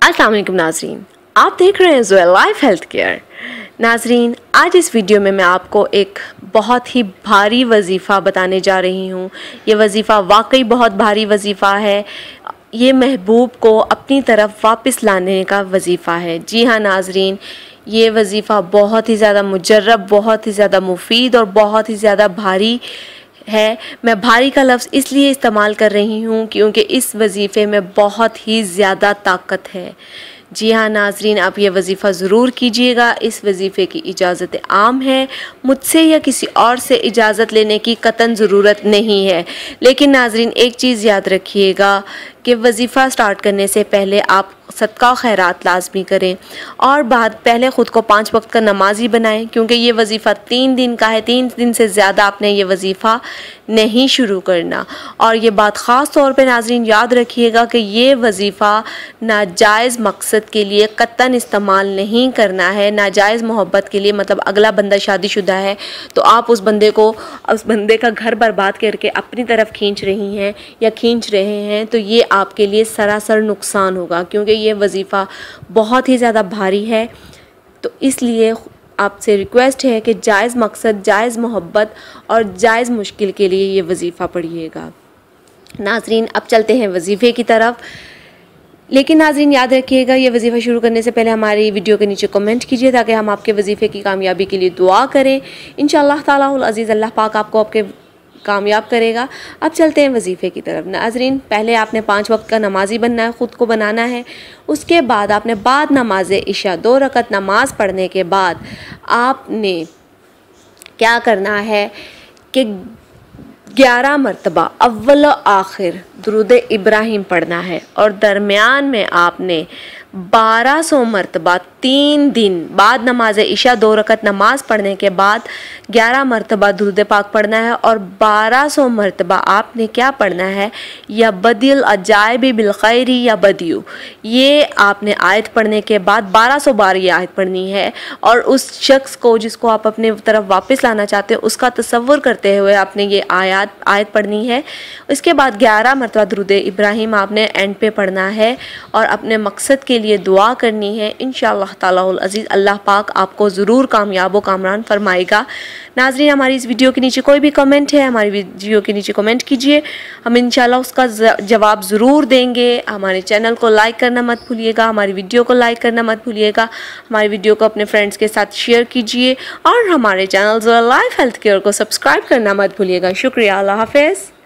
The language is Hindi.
अस्सलाम वालेकुम नाजरीन, आप देख रहे हैं ज़ोया लाइफ हेल्थ केयर। नाजरीन, आज इस वीडियो में मैं आपको एक बहुत ही भारी वजीफ़ा बताने जा रही हूँ। ये वजीफ़ा वाकई बहुत भारी वजीफ़ा है। ये महबूब को अपनी तरफ वापस लाने का वजीफ़ा है। जी हाँ नाजरीन, ये वजीफ़ा बहुत ही ज़्यादा मुजर्रब, बहुत ही ज़्यादा मुफीद और बहुत ही ज़्यादा भारी है। मैं भारी का लफ्ज़ इसलिए इस्तेमाल कर रही हूँ क्योंकि इस वजीफ़े में बहुत ही ज़्यादा ताकत है। जी हाँ नाजरीन, आप ये वजीफ़ा ज़रूर कीजिएगा। इस वजीफ़े की इजाज़त आम है, मुझसे या किसी और से इजाज़त लेने की कतन ज़रूरत नहीं है। लेकिन नाजरीन, एक चीज़ याद रखिएगा कि वजीफ़ा स्टार्ट करने से पहले आप सदका खैरात लाजमी करें और पहले ख़ुद को 5 वक्त का नमाजी बनाएं, क्योंकि ये वजीफ़ा 3 दिन का है। 3 दिन से ज़्यादा आपने ये वजीफ़ा नहीं शुरू करना। और ये बात ख़ास तौर पे नाजरीन याद रखिएगा कि ये वजीफ़ा नाजायज़ मकसद के लिए कतन इस्तेमाल नहीं करना है। नाजायज़ मोहब्बत के लिए, मतलब अगला बंदा शादीशुदा है तो आप उस बंदे का घर बर्बाद करके अपनी तरफ खींच रही हैं या खींच रहे हैं, तो ये आपके लिए सरासर नुकसान होगा, क्योंकि ये वजीफ़ा बहुत ही ज़्यादा भारी है। तो इसलिए आपसे रिक्वेस्ट है कि जायज़ मकसद, जायज़ मोहब्बत और जायज़ मुश्किल के लिए ये वजीफ़ा पढ़िएगा। नाजरीन, अब चलते हैं वजीफ़े की तरफ। लेकिन नाजरीन याद रखिएगा, ये वजीफ़ा शुरू करने से पहले हमारी वीडियो के नीचे कमेंट कीजिए ताकि हम आपके वजीफ़े की कामयाबी के लिए दुआ करें। इंशाअल्लाह ताला अज़ीज़ अल्लाह पाक आपको आपके कामयाब करेगा। अब चलते हैं वजीफ़े की तरफ। नाजरीन, पहले आपने 5 वक्त का नमाजी बनना है, ख़ुद को बनाना है। उसके बाद आपने बाद नमाज इशा 2 रकत नमाज पढ़ने के बाद आपने क्या करना है कि 11 मरतबा अव्वल व आखिर दुरूद इब्राहिम पढ़ना है और दरमियान में आपने 1200 मरतबा 3 दिन बाद नमाज इशा 2 रकत नमाज पढ़ने के बाद 11 मरतबा दुरूद पाक पढ़ना है और 1200 मरतबा आपने क्या पढ़ना है, या बदिल अजायबी बिलखैरी या बदियू। ये आपने आयत पढ़ने के बाद 1200 बार ये आयत पढ़नी है और उस शख्स को जिसको आप अपने तरफ वापस लाना चाहते हो उसका तसव्वुर करते हुए आपने ये आयत पढ़नी है। इसके बाद 11 मरतबा दुरूद इब्राहिम आपने एंड पे पढ़ना है और अपने मकसद के लिए दुआ करनी है। इंशाअल्लाह ताला अज़ीज़ अल्लाह पाक आपको ज़रूर कामयाब व कामरान फरमाएगा। नाज़रीन, हमारी इस वीडियो के नीचे कोई भी कमेंट है, हमारी वीडियो के नीचे कमेंट कीजिए, हम इंशाअल्लाह उसका जवाब ज़रूर देंगे। हमारे चैनल को लाइक करना मत भूलिएगा, हमारी वीडियो को लाइक करना मत भूलिएगा, हमारी वीडियो को अपने फ्रेंड्स के साथ शेयर कीजिए और हमारे channel Zoya life health care को सब्सक्राइब करना मत भूलिएगा। शुक्रिया, अल्लाह हाफ़िज़।